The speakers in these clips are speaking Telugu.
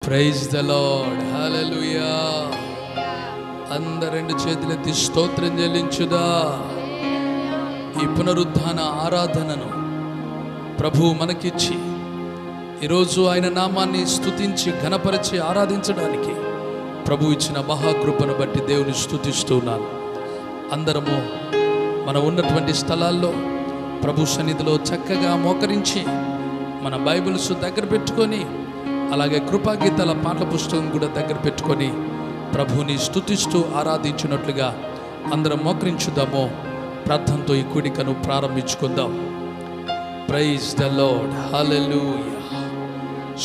ప్రైజ్ ద లార్డ్, హల్లెలూయా. అందరు రెండు చేతులెత్తి స్తోత్రం చెల్లించుదా. ఈ పునరుద్ధాన ఆరాధనను ప్రభువు మనకిచ్చి ఈరోజు ఆయన నామాన్ని స్తుతించి ఘనపరిచి ఆరాధించడానికి ప్రభు ఇచ్చిన మహాకృపను బట్టి దేవుని స్తుతిస్తున్నాను. అందరము మనం ఉన్నటువంటి స్థలాల్లో ప్రభు సన్నిధిలో చక్కగా మోకరించి మన బైబిల్స్ దగ్గర పెట్టుకొని, అలాగే కృపాగీతాల పాటల పుస్తకం కూడా దగ్గర పెట్టుకొని ప్రభుని స్తుతిస్తూ ఆరాధించినట్లుగా అందరం మోకరించుదాము. ప్రార్థనతో ఈ కూడికను ప్రారంభించుకుందాం. ప్రైజ్ ద లార్డ్, హల్లెలూయా.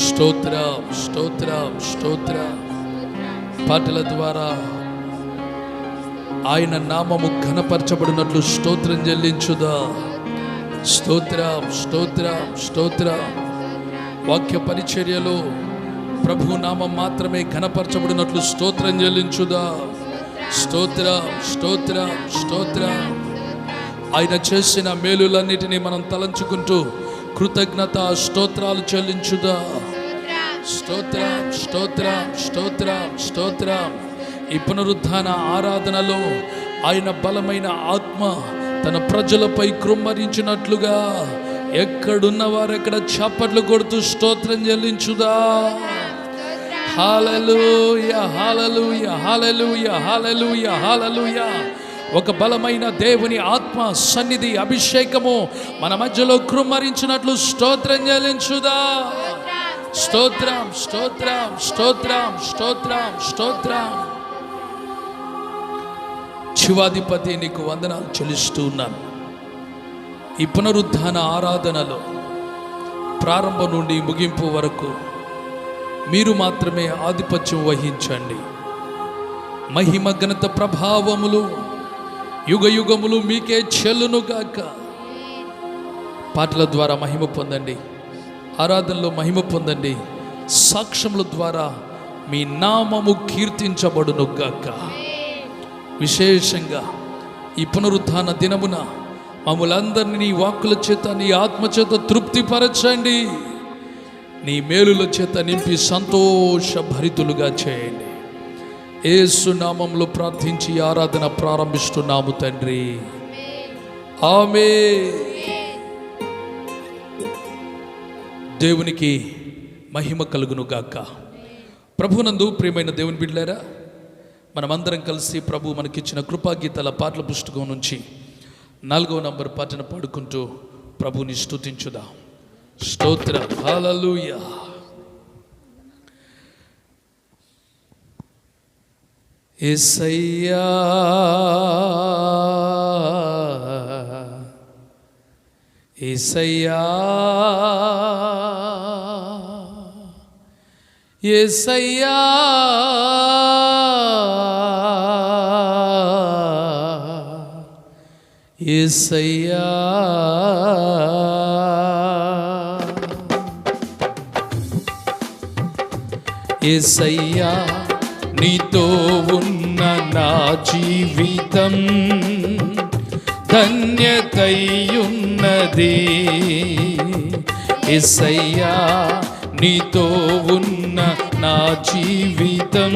స్తోత్రం స్తోత్రం స్తోత్రం. పాటల ద్వారా ఆయన నామము ఘనపరచబడినట్లు స్తోత్రం చెల్లించుదా. స్తోత్రం స్తోత్రం స్తోత్రం. వాక్య పరిచర్యలో ప్రభు నామం మాత్రమే ఘనపరచబడినట్లు స్తోత్రం చెల్లించుదా. స్తోత్రం స్తోత్రం స్తోత్రం. ఆయన చేసిన మేలులన్నిటినీ మనం తలంచుకుంటూ కృతజ్ఞత స్తోత్రాలు చెల్లించుదా. స్తోత్రం స్తోత్రం స్తోత్రం స్తోత్రం. ఈ పునరుద్ధాన ఆరాధనలో ఆయన బలమైన ఆత్మ తన ప్రజలపై కృమ్మరించినట్లుగా ఎక్కడున్న వారు ఎక్కడ చప్పట్లు కొడుతూ స్తోత్రం చెల్లించుదా. హల్లెలూయా హల్లెలూయా హల్లెలూయా హల్లెలూయా హల్లెలూయా. ఒక బలమైన దేవుని ఆత్మ సన్నిధి అభిషేకము మన మధ్యలో కృమ్మరించినట్లు స్తోత్రం చెల్లించుదా. స్తోత్రం స్తోత్రం స్తోత్రం స్తోత్రం స్తోత్రం. శివాధిపతి నీకు వందనాలు చెల్లిస్తూ ఉన్నాను. ఈ పునరుద్ధాన ఆరాధనలో ప్రారంభం నుండి ముగింపు వరకు మీరు మాత్రమే ఆధిపత్యం వహించండి. మహిమ ఘనత ప్రభావములు యుగ యుగములు మీకే చెల్లునుగాక. పాటల ద్వారా మహిమ పొందండి, ఆరాధనలో మహిమ పొందండి. సాక్ష్యముల ద్వారా మీ నామము కీర్తించబడునుగాక. విశేషంగా ఈ పునరుద్ధాన దినమున మమ్మలందరినీ నీ వాక్కుల చేత నీ ఆత్మ చేత తృప్తిపరచండి. నీ మేలుల చేత నింపి సంతోషభరితులుగా చేయండి. యేసు నామములో ప్రార్థించి ఆరాధన ప్రారంభిస్తున్నాము తండ్రి, ఆమేన్. దేవునికి మహిమ కలుగును గాక. ప్రభునందు ప్రియమైన దేవుని బిడ్డలారా, మనమందరం కలిసి ప్రభు మనకిచ్చిన కృపాగీతాల పాటల పుస్తకం నుంచి 4వ నంబర్ పాటను పాడుకుంటూ ప్రభుని స్తుతించుదాం. స్తోత్రం హల్లెలూయా. యేసయ్యా యేసయ్యా యేసయ్యా యేసయ్యా. యేసయ్యా నీతో ఉన్న నా జీవితం ధన్యతయున్నది. యేసయ్యా నీతో ఉన్న నా జీవితం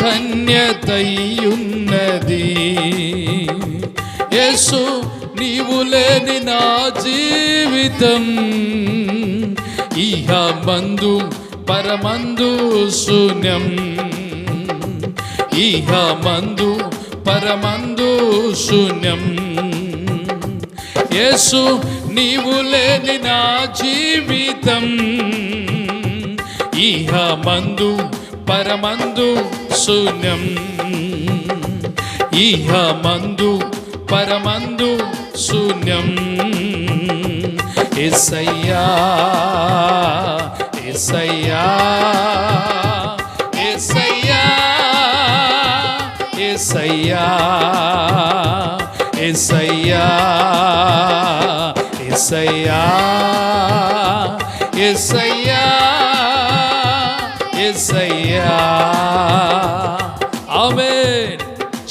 ధన్యతయున్నది. యేసు నీవు లేని నా జీవితం ఇహ మందు పరమందు శూన్యం. ఇహ మందు పరమందు శూన్యం. యేసు నీవు లేని నా జీవితం ఇహ మందు పరమందు శూన్యం. ఇహ మందు పరమందు శూన్యం. యేసయ్యా యేసయ్యా యేసయ్యా యేసయ్యా యేసయ్యా యేసయ్యా యేసయ్యా యేసయ్యా. ఆమేన్.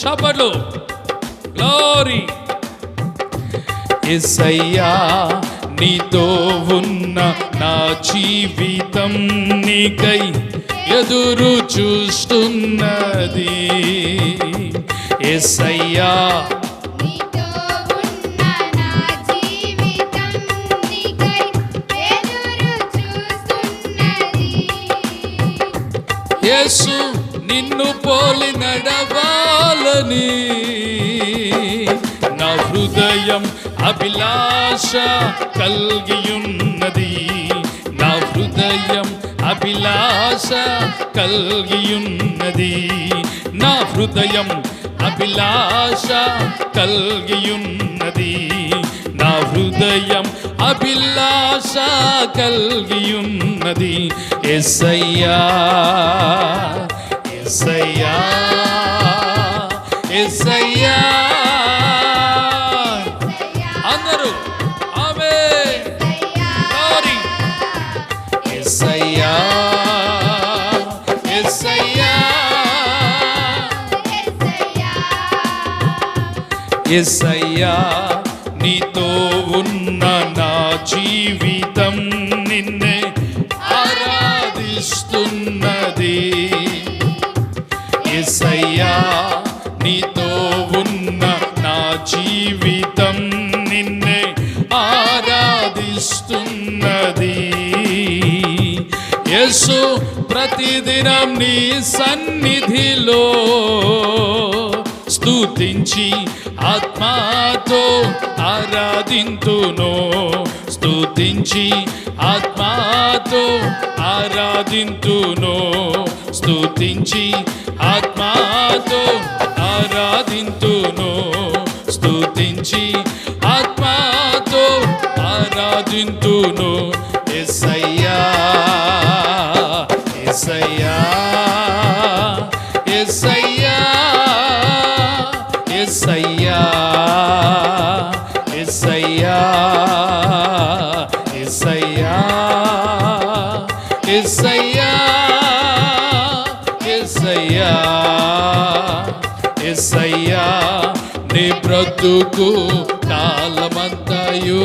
చప్పట్లు, గ్లోరీ. యేసయ్యా నీతో ఉన్న నా జీవితం నీకై ఎదురు చూస్తున్నది. యేసయ్యా నీతో ఉన్న నా జీవితం నీకై ఎదురు చూస్తున్నది. యేసు నిన్ను పోలి నడవాలని నా హృదయం అభిలాష కల్గియున్నది. నా హృదయం అభిలాష కల్గియున్నది. నా హృదయం అభిలాష కల్గియున్నది. నా హృదయం అభిలాష కల్గియున్నది. యేసయ్యా యేసయ్యా యేసయ్యా అందరూ ఆమేన్ గ్లోరీ. యేసయ్యా యేసయ్యా యేసయ్యా నీతో ఉన్న నా జీవితం నిన్నే ఆరాధిస్తున్నది. యేసయ్యా నీతో ఉన్న నా జీవితం నిన్నే ఆరాధిస్తున్నది. యేసు ప్రతిదినం నీ సన్నిధిలో స్తుతించి ఆత్మతో ఆరాధింతును. స్తుతించి ఆత్మతో ఆరాధింతును. స్తుతించి ఆత్మతో ఆరాధింతును. స్తుతించి ఆత్మతో ఆరాధింతును. యేసయ్యా యేసయ్యా యేసయ్యా యేసయ్యా యేసయ్యా యేసయ్యా యేసయ్యా యేసయ్యా యేసయ్యా నీ బ్రతుకు కాలమంతయు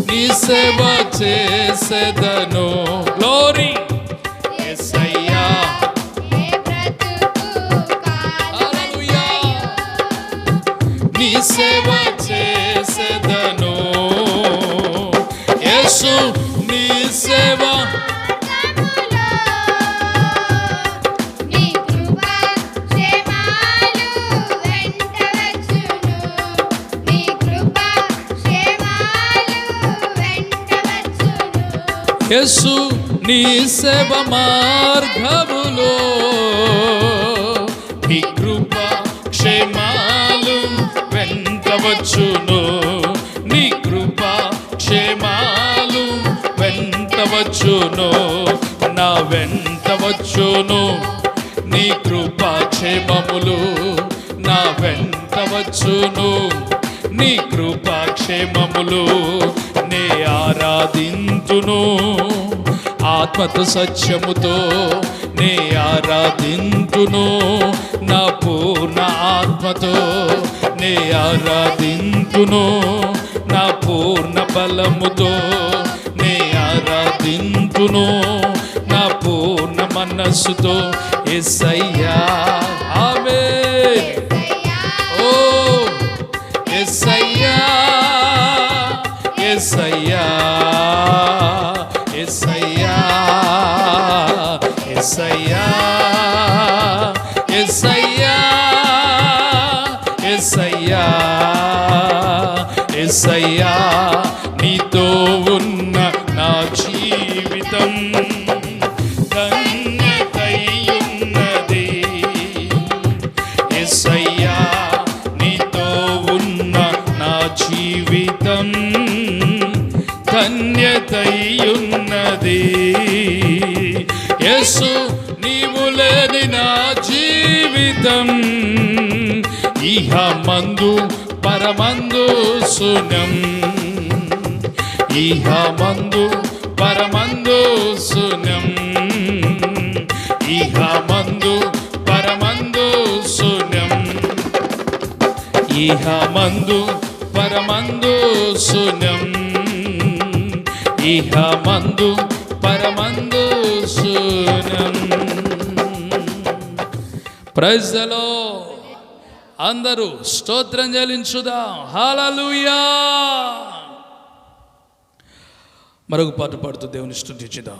నీ సేవ చేసేదను. గ్లోరీ. యేసయ్యా హల్లెలూయా నీ సేవ చేసేదను. యేసు నీ సేవ యేసు నీ సేవ మార్గములో నీ కృప క్షేమాలు వెంటవచ్చును. నీ కృప క్షేమాలు వెంటవచ్చును. నా వెంటవచ్చును. నీ కృప క్షేమములు నా వెంటవచ్చును. నీ కృప క్షేమములు నే ఆరాధింతును. ఆత్మతో సత్యముతో నే ఆరాధింతును. నా పూర్ణ ఆత్మతో నే ఆరాధింతును. నా పూర్ణ బలముతో నే ఆరాధింతును. నా పూర్ణ మనస్సుతో. యేసయ్యా ఆమేన్. ఓ యేసయ్యా యేసయ్యా యేసయ్యా యేసయ్యా యేసయ్యా యేసయ్యా యేసయ్యా నీతో ఉన్న నా జీవితం ధన్యతయున్నది. యేసయ్యా నీతో ఉన్న నా జీవితం ధన్యతయున్నది. యేసు నీవు లేని నా జీవితం ఇహ మందు పరమందు శూన్యం. ఇహ మందు పరమందు శూన్యం. ఇహ మందు పరమందు శూన్యం. ఇహ మందు పరమందు శూన్యం. ఇహమందు పరమందు శూన్యం. Praise the Lord. అందరూ స్తోత్రం చెల్లించుదాం. హల్లెలూయా. మరొక పాట పాడుతూ దేవుని స్తుతించుదాం.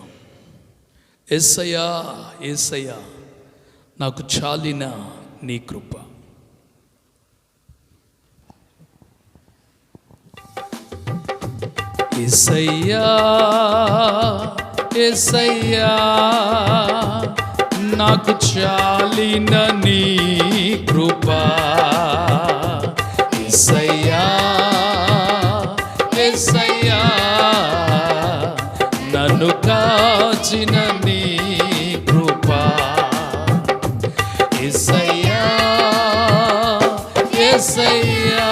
యేసయ్యా యేసయ్యా నాకు చాలిన నీ కృప. యేసయ్యా యేసయ్యా నాకు చాలిన నీ కృప. యేసయ్యా యేసయ్యా నన్ను కాచిన నీ కృప. యేసయ్యా యేసయ్యా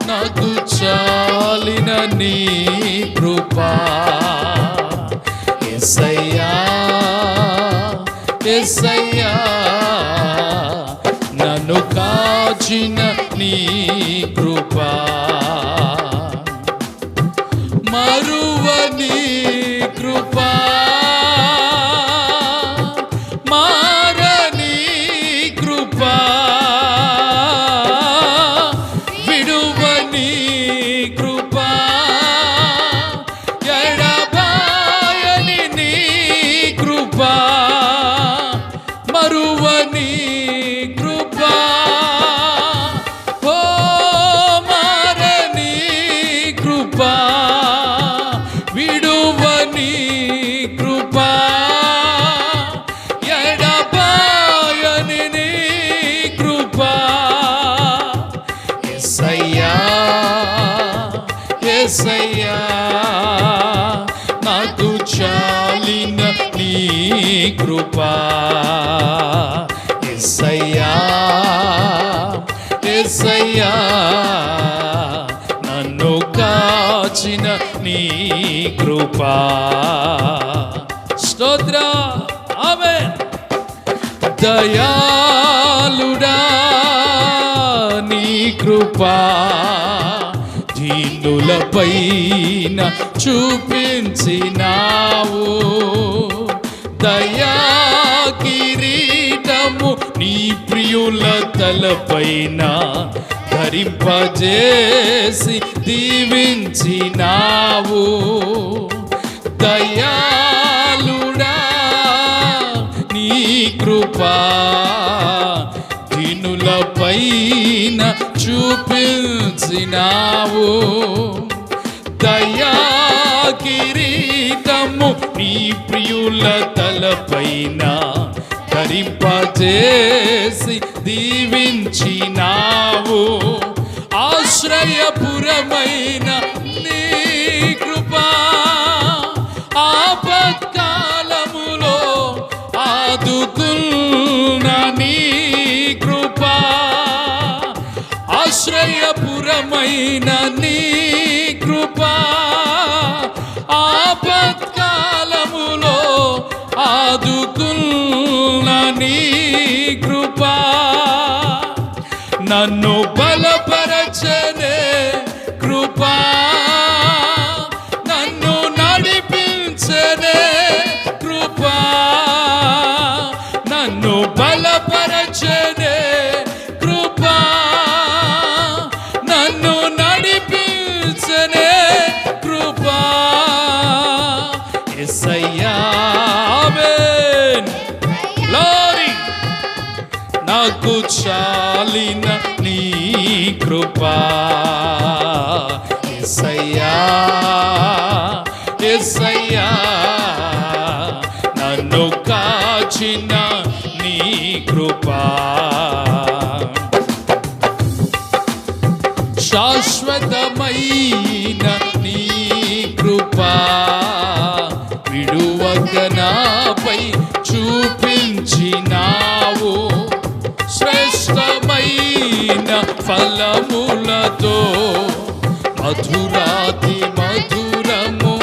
నాకు చాలిన నీ కృప. యేసయ్యా యేసయ్యా నన్ను కాచిన నీ కృప. మరువని కృప మారని కృప విడువని కృప ఎడబాయని నీ కృప మరువని కృప ఓ మారని కృప విడువని కృప ఎడబాయని నీ కృప. యేసయ్యా యేసయ్యా నాకు చాలిన నీ కృప. యేసయ్యా యేసయ్యా నన్ను కాచిన నీ కృప. స్తోత్ర. ఆమేన్. దయాళుడా నీ కృప దీనులపైన చూపించినావు. దయా కిరీటము నీ ప్రియుల తలపైన ధరింపజేసి దీవించినావు. దయాళుడా నీ కృప దీనులపైన చూపించినావు. దయా కిరీటము నీ ప్రియుల తలపైన ధరింపజేసి దీవించినావు. ఆశ్రయపురమైన నీ కృప ఆపత్కాలములో ఆదుకున్న నీ కృప. ఆశ్రయపురమైన నీ కృప ఆపత్కాలములో ఆదుకున్న నీ కృప. నన్ను బలపరచనే కృప నన్ను నడిపించనే కృప. నన్ను బలపరచనే కృప నన్ను నడిపించనే కృప. యేసయ్యా ఆమేన్. గ్లోరీ. నాకు చాలిన నీ కృప. యేసయ్యా యేసయ్యా నన్ను కాచిన నీ కృప. శాశ్వతమైన నీ కృప విడువక నాపై చూపించినావు. శ్రేష్టమైన ఫలములతో మధురాతి మధురము.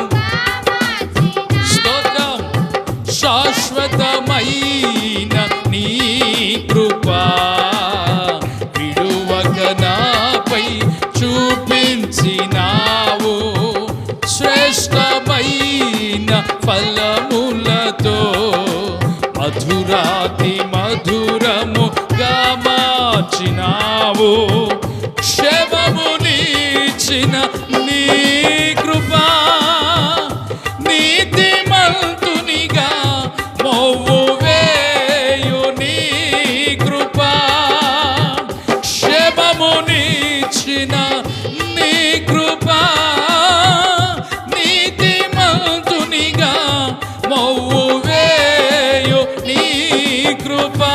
స్తోత్రం. శాశ్వతమైన నీ కృప విడువక నాపై చూపించినావు. శ్రేష్ఠ మధురాతి మధురముగా మార్చినావు. క్షేమమునిచ్చిన నీ కృపా నీతిమంతునిగా మోవు వేయు నీ కృపా. క్షేమమునిచ్చిన నీ కృపా నీతిమంతునిగా మోవు వేయు నీ కృపా.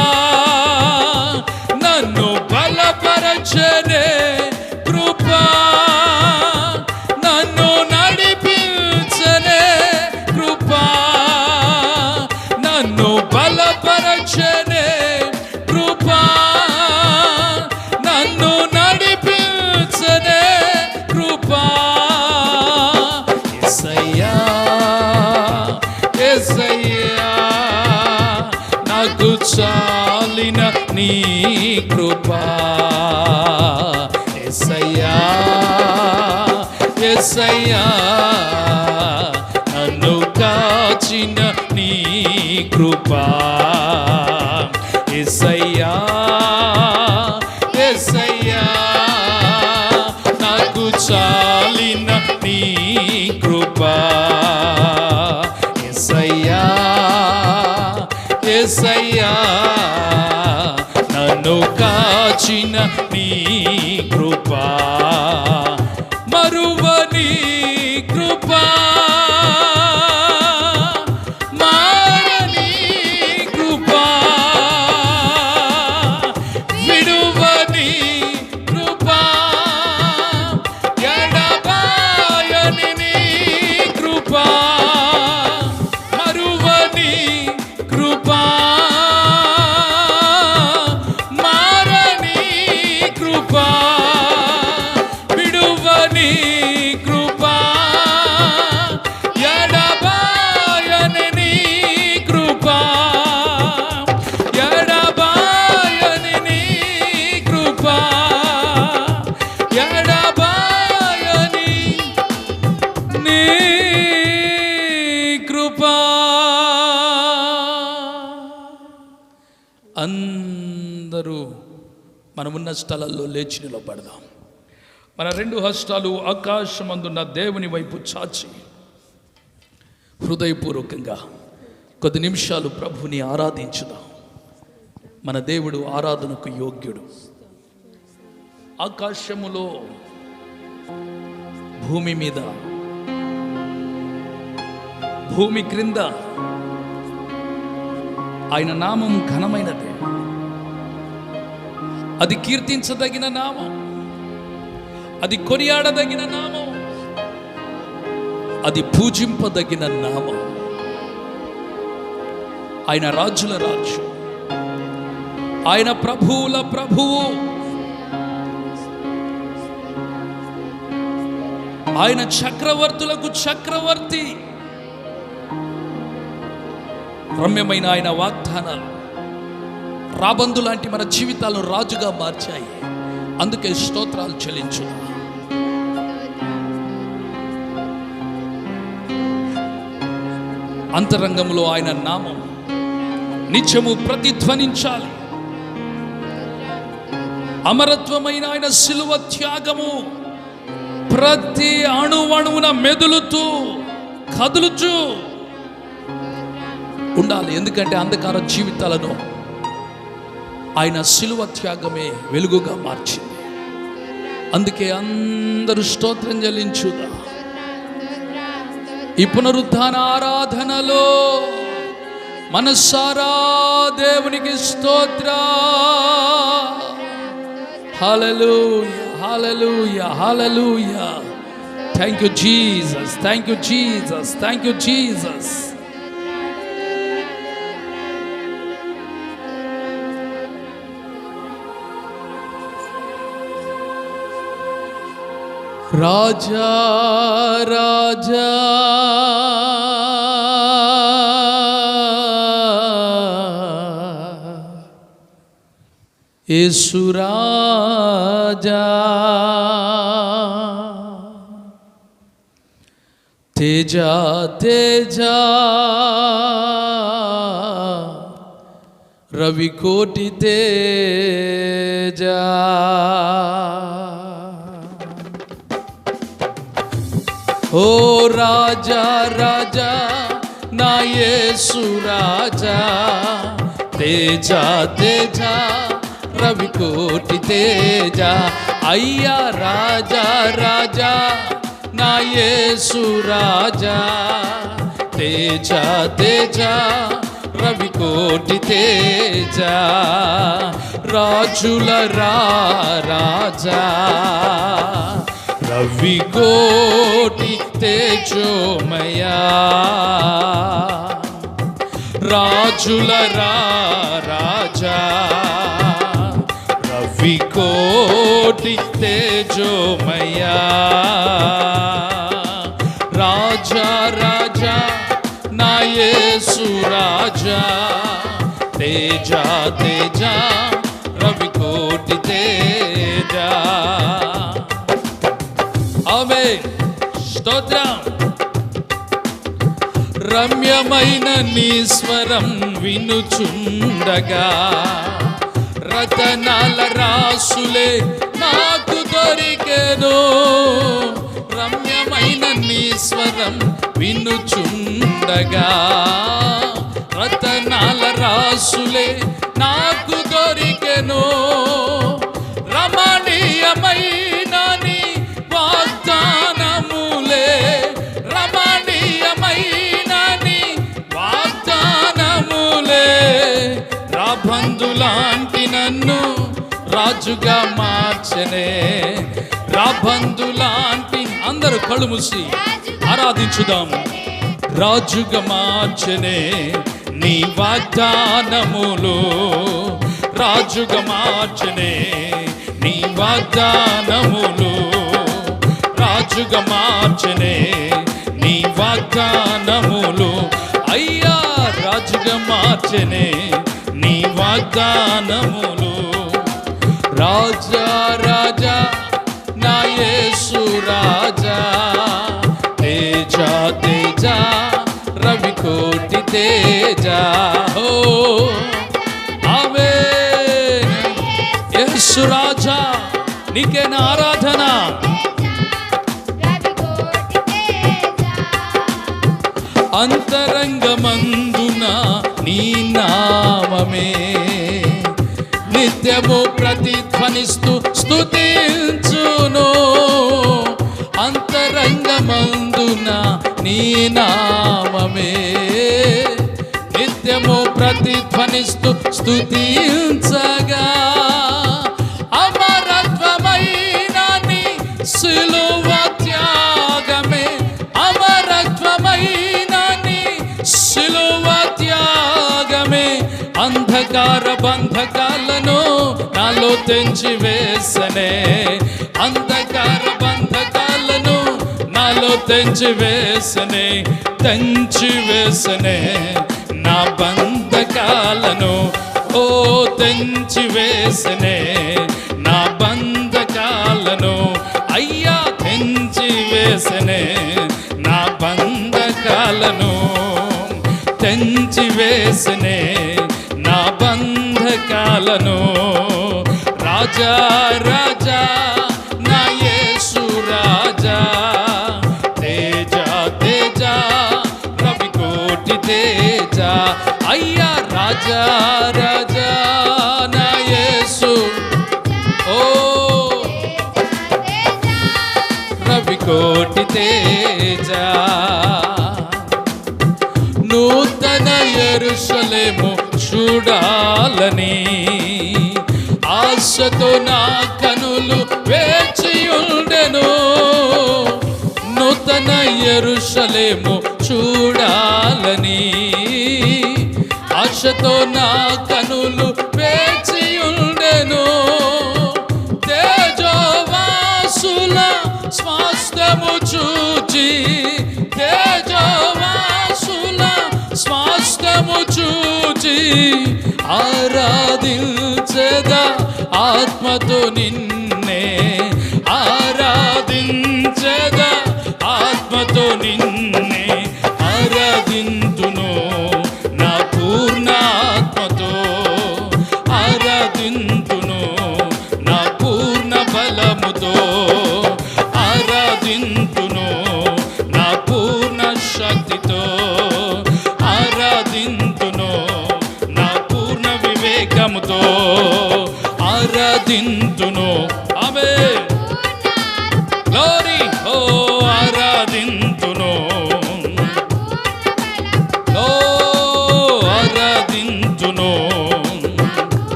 నన్ను బలపరచనే కృపా, నన్ను నడిపించనే కృపా, నన్ను బలపరచనే కృపా, నన్ను నడిపించనే కృపా. యేసయ్యా యేసయ్యా నాకు చాలిన నీ కృపా. యేసయ్యా యేసయ్యా నన్ను కాచిన నీ కృపా. యేసయ్యా యేసయ్యా నాకు చాలిన నీ కృపా. యేసయ్యా యేసయ్యా నన్ను కాచిన నీ కృపా. మరువని కృపా, మారని కృపా, విడువని కృపా, ఎడబాయని నీ కృపా. మరువని కృపా, మారని కృపా, విడువని కృపా, ఎడబాయని నీ కృపా, ఎడబాయని నీ కృపా, ఎడబాయని నీ కృపా. అందరూ మనమున్న స్థలాల్లో లేచి నిలబడదాం. మన రెండు హస్తాలు ఆకాశమందున్న దేవుని వైపు చాచి హృదయపూర్వకంగా కొద్ది నిమిషాలు ప్రభుని ఆరాధించుదాం. మన దేవుడు ఆరాధనకు యోగ్యుడు. ఆకాశములో భూమి మీద భూమి క్రింద ఆయన నామం ఘనమైనదే. అది కీర్తించదగిన నామం, అది కొనియాడదగిన నామం, అది పూజింపదగిన నామం. ఆయన రాజుల రాజు, ఆయన ప్రభువుల ప్రభువు, ఆయన చక్రవర్తులకు చక్రవర్తి. రమ్యమైన ఆయన వాగ్దానాలు రాబందు లాంటి మన జీవితాలను రాజుగా మార్చాయి. అందుకే స్తోత్రాలు చెల్లించు. అంతరంగంలో ఆయన నామం నిత్యము ప్రతిధ్వనించాలి. అమరత్వమైన ఆయన శిలువ త్యాగము ప్రతి అణువణువున మెదులుతూ కదులుతూ ఉండాలి. ఎందుకంటే అంధకార జీవితాలను ఆయన శిలువ త్యాగమే వెలుగుగా మార్చింది. అందుకే అందరూ స్తోత్రం చెల్లించుదా. ఈ పునరుద్ధాన ఆరాధనలో మనసారా దేవునికి స్తోత్ర. Hallelujah hallelujah hallelujah. Thank you Jesus, thank you Jesus, thank you Jesus. రాజా రాజా యేసు రాజా, తేజ తేజ రవికోటి తేజ. ఓ రాజా రాజా నా యేసు రాజా, తేజ తేజ రవికోటి తేజ. అయ్యా రాజా రాజా నా యేసు రాజా, తేజ తేజ రవికోటి తేజ. రాజుల రాజా రవికోటి తేజోమయా, రాజుల రాజా రవికోటి తేజోమయా. రాజా రాజా నా యేసు రాజా, తేజ తేజ రవికోటి తేజ. ఆమేన్, స్తోత్రం. రమ్యమైన నీ స్వరం వినుచుండగా, రతనాల రాసులే నాకు దొరికెను. రమ్యమైన నీ స్వరం వినుచుండగా, రతనాల రాసులే నాకు దొరికెను. రమణీయమైన నీ వాగ్దానములే, రమణీయమైన నీ వాగ్దానములే, రాబందులాంటి నన్ను రాజుగా మార్చనే. రాబందులాంటి, అందరూ కళ్ళు మూసి ఆరాధించుదాం. రాజుగా మార్చనే నీ వాగ్దానములు, రాజుగా మార్చనే నీ వాగ్దానములు, రాజుగా మార్చనే నీ వాగ్దానములు. అయ్యా రాజుగా మార్చనే నీ వాగ్దానములు. రాజా రాజా నా యేసు రాజా, తేజ తేజ రవికోటి తేజ. ఓ ఆమేన్. యేసు రాజా నీకే నా ఆరాధన. అంతరంగమందున నీ నామమే నిత్యము ప్రతిధ్వనిస్తూ స్తుతించును. అంతరంగమందున నీ నామమే నిత్యము ప్రతిధ్వనిస్తూ స్తుతించగా, అమరత్వమైన నీ సిలువ త్యాగమే, అమరత్వమైన నీ సిలువ త్యాగమే, అంధకార బంధకాలను నాలో తెంచి వేసనే. అంధకార బంధకాలను నాలో తెంచి వేసనే, తెంచి వేసనే నా బంధకాలను. ఓ తెంచి వేసనే నా బంధకాలను. అయ్యా తెంచి వేసనే నా బంధకాలను, తెంచి వేసనే నా బంధకాలను. రాజా రాజా నా యేసు రాజా, తేజ తేజ రవికోటి తేజ. అయ్యా రాజా రాజా నా యేసు, ఓ రవికోటి తేజ. నూతన యెరూషలేము చూడాలని ఆశతో నా కనులు వేచియుండెను. నూతన యెరూషలేము చూడాలని ఆశతో నా కనులు వేచియుండెను. తేజోవాసుల స్వాస్థ్యము చూచి, తేజోవాసుల స్వాస్థ్యము చూచి ఆరాధించెదా ఆత్మతో నిన్నే. ఆరాధించెదా ఆత్మతో నిన్నే. ఆరాధింతును నా పూర్ణాత్మతో.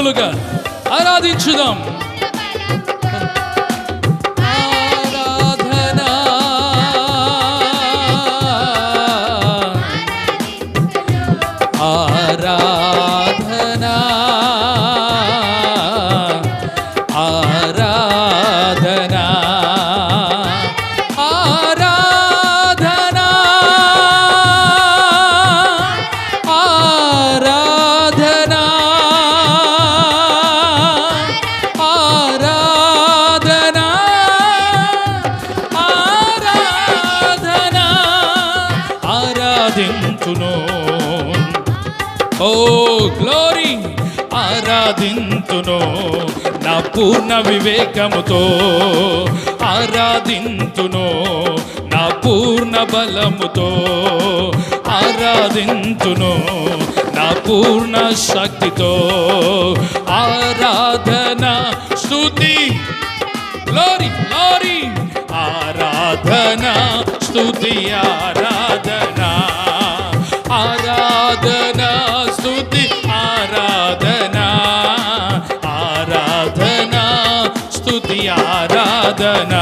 జనులుగా ఆరాధించుదాం. ఆరాధన ఆరాధన ఆరాధన ఆరాధన ఆరాధన ఆరాధన ఆరాధించును. ఓ గ్లోరీ ఆరాధింతును నా పూర్ణ వివేకముతో, ఆరాధింతును నా పూర్ణ బలముతో, ఆరాధింతును నా పూర్ణ శక్తితో. ఆరాధన స్తుతి గ్లోరీ గ్లోరీ ఆరాధన స్తుతి ఆరాధన ఆరాధన స్తుతి ఆరాధన ఆరాధన స్తుతి ఆరాధన.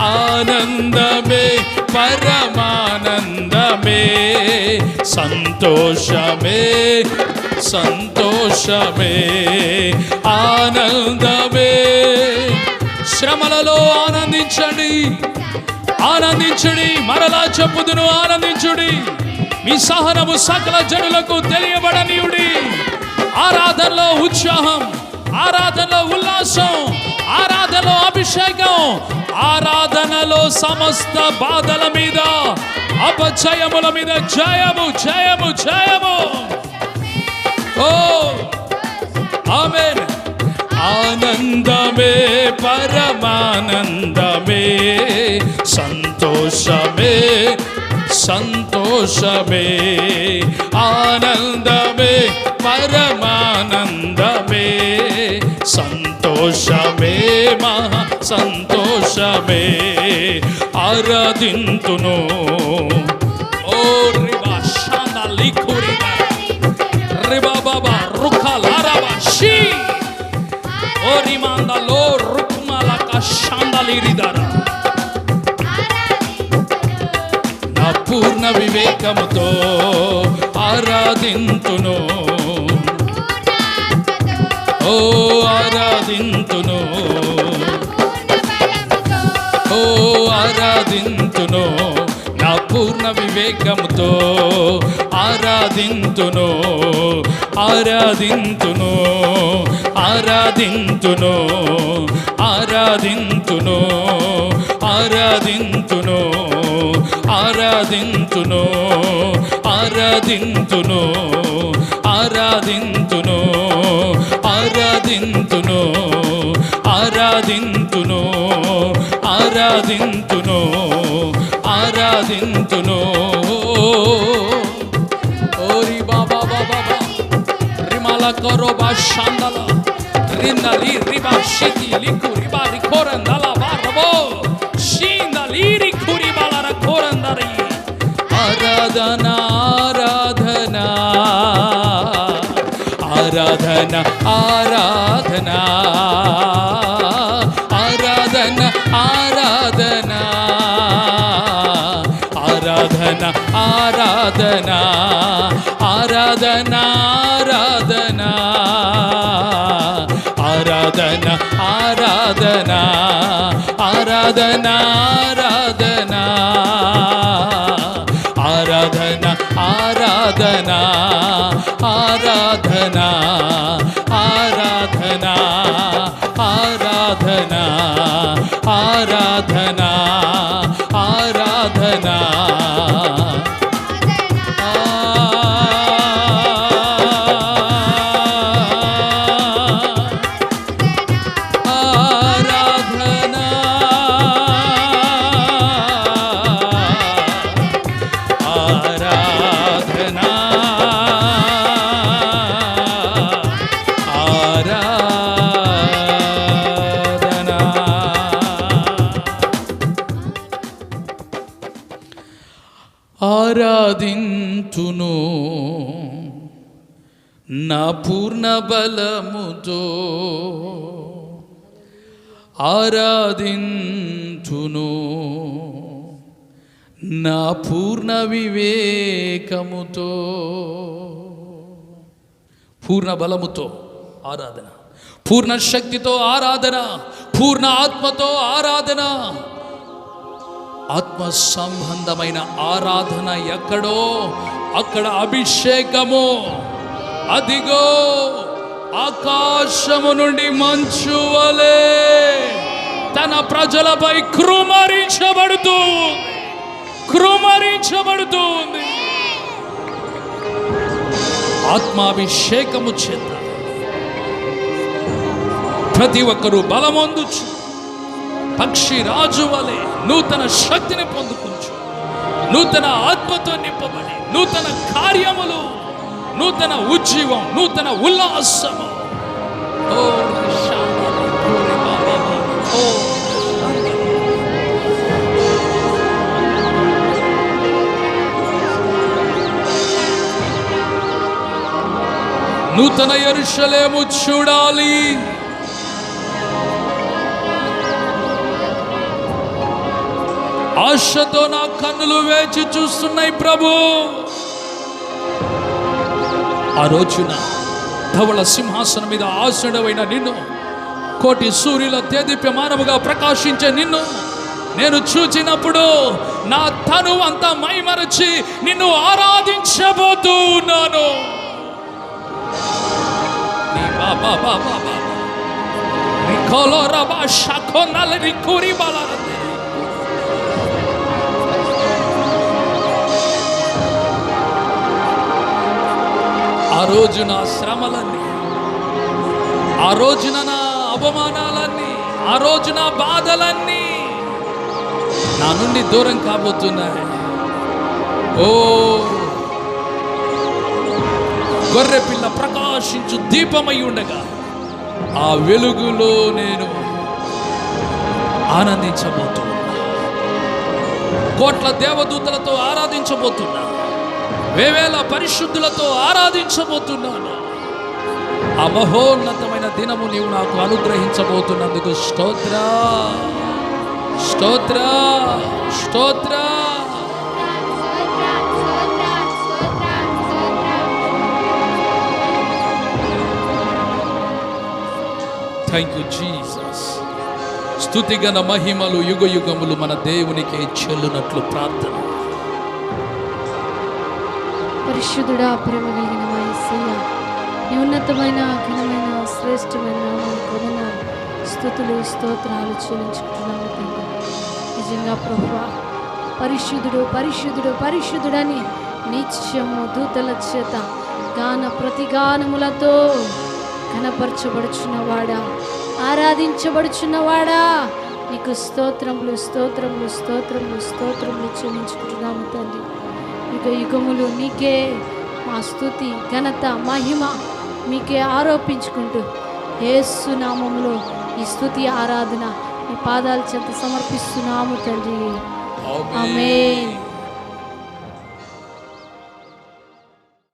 ఆనందమే పరమానందమే సంతోషమే సంతోషమే ఆనందమే. శ్రమలలో ఆనందించండి ఆనందించుడి. మరలా చెప్పుదును ఆనందించుడి. మీ సహనము సకల జనులకు తెలియబడనీయుడి. ఆరాధనలో ఉత్సాహం, ఆరాధనలో ఉల్లాసం, ఆరాధనలో అభిషేకం, ఆరాధనలో సమస్త బాధల మీద అపజయముల మీద జయము జయము జయము. ఓ ఆమేన్. ఆనందమే పరమానందమే సంతోషమే సంతోషమే ఆనందమే పరమానందమే సంతోషమే మహా సంతోషమే. ఆరాధింతును. ఓ రిబా షాందాలి కురిబా రిబా బాబా రుఖలారాబా షీ ఓ రిమాందాలో రుక్మాలక షాందాలిరిదారా. నా పూర్ణ వివేకముతో ఆరాధింతును. ఓ ఆరాధింతును. ఓ ఆరాధింతును నా పూర్ణ వివేకముతో ఆరాధింతును. ఆరాధింతును ఆరాధింతును ఆరాధింతును ఆరాధింతును ఆరాధింతును ఆరాధింతును ఆరాధింతును ఆరాధింతును ఆరాధింతును ఆరాధింతును ఆరాధింతును. ఓరి బాబా బాబా రిమాల కరోబా షాందల రిందలి రిబా షితి లికు రిబా రికోరందల బారబో షిందలి రికురి బాలర కోరందరి. ఆరాధన ఆరాధన ఆరాధన ఆరాధన ఆరాధన ఆరాధన ఆరాధన ఆరాధన ఆరాధన ఆరాధన ఆరాధన ఆరాధన ఆరాధన ఆరాధన ఆరాధన ఆరాధన ఆరాధన ఆరాధన ఆరాధన ఆరాధింతును నా పూర్ణ బలముతో ఆరాధింతును, నా పూర్ణ వివేకముతో. పూర్ణ బలముతో ఆరాధన, పూర్ణ శక్తితో ఆరాధన, పూర్ణ ఆత్మతో ఆరాధన. ఆత్మ సంబంధమైన ఆరాధన ఎక్కడో అక్కడ అభిషేకము. అదిగో ఆకాశము నుండి మంచు వలె తన ప్రజలపై కృమరించబడుతుంది. ఆత్మాభిషేకము చేత ప్రతి ఒక్కరూ బలమొందుచు పక్షి రాజు వలె నూతన శక్తిని పొందుకుంచు, నూతన ఆత్మతో నింపబడి నూతన కార్యములు, నూతన ఉజ్జీవం, నూతన ఉల్లాసము. నూతన యెరూషలేము చూడాలి. ఆశతో నా కన్నులు వేచి చూస్తున్నాయి ప్రభు. ఆ రోజున ధవళ సింహాసనం మీద ఆసీనుడవైన నిన్ను, కోటి సూర్యుల తేదీప్యమానముగా ప్రకాశించే నిన్ను నేను చూచినప్పుడు నా తను అంతా మైమరచి నిన్ను ఆరాధించబోతున్నాను. నీ బాబా బాబా నీ కోలోరబా షాఖో నలని కూరి బాలారది. ఆ రోజు నా శ్రమలన్నీ, ఆ రోజున నా అవమానాలన్నీ, ఆ రోజు నా బాధలన్నీ నా నుండి దూరం కాబోతున్నాయి. ఓ గొర్రె పిల్ల ప్రకాశించు దీపమై ఉండగా ఆ వెలుగులో నేను ఆనందించబోతున్నా. కోట్ల దేవదూతలతో ఆరాధించబోతున్నా, వేవేల పరిశుద్ధులతో ఆరాధించబోతున్నాను. ఆ మహోన్నతమైన దినము నీవు నాకు అనుగ్రహించబోతున్నందుకు స్తోత్ర స్తోత్ర స్తోత్ర. Thank you Jesus. స్తుతిగణ మహిమలు యుగ యుగములు మన దేవునికే చెల్లునట్లు ప్రార్థన. పరిశుద్ధుడా, ప్రేమ కలిగిన మా యేసయ్య, నీ ఉన్నతమైన ఘనమైన శ్రేష్టమైన నామానికి వందనాలు, స్తుతులు స్తోత్రాలు చెల్లించుకుంటున్నాము తండ్రి. నిజంగా ప్రభువా, పరిశుద్ధుడు పరిశుద్ధుడు పరిశుద్ధుడని నిత్యము దూతల చేత గాన ప్రతిగానములతో ఘనపరచబడుచున్నవాడా, ఆరాధించబడుచున్నవాడా, నీకు స్తోత్రములు స్తోత్రములు స్తోత్రములు స్తోత్రములు చెల్లించుకుంటున్నాము తండ్రి. యుగ యుగములు నీకే మా స్తుతి ఘనత మహిమ మీకే ఆరోపించుకుంటూ యేసు నామములో ఈ స్తుతి ఆరాధన నీ పాదాల చెంత సమర్పిస్తున్నాము తండ్రి. ఆమేన్.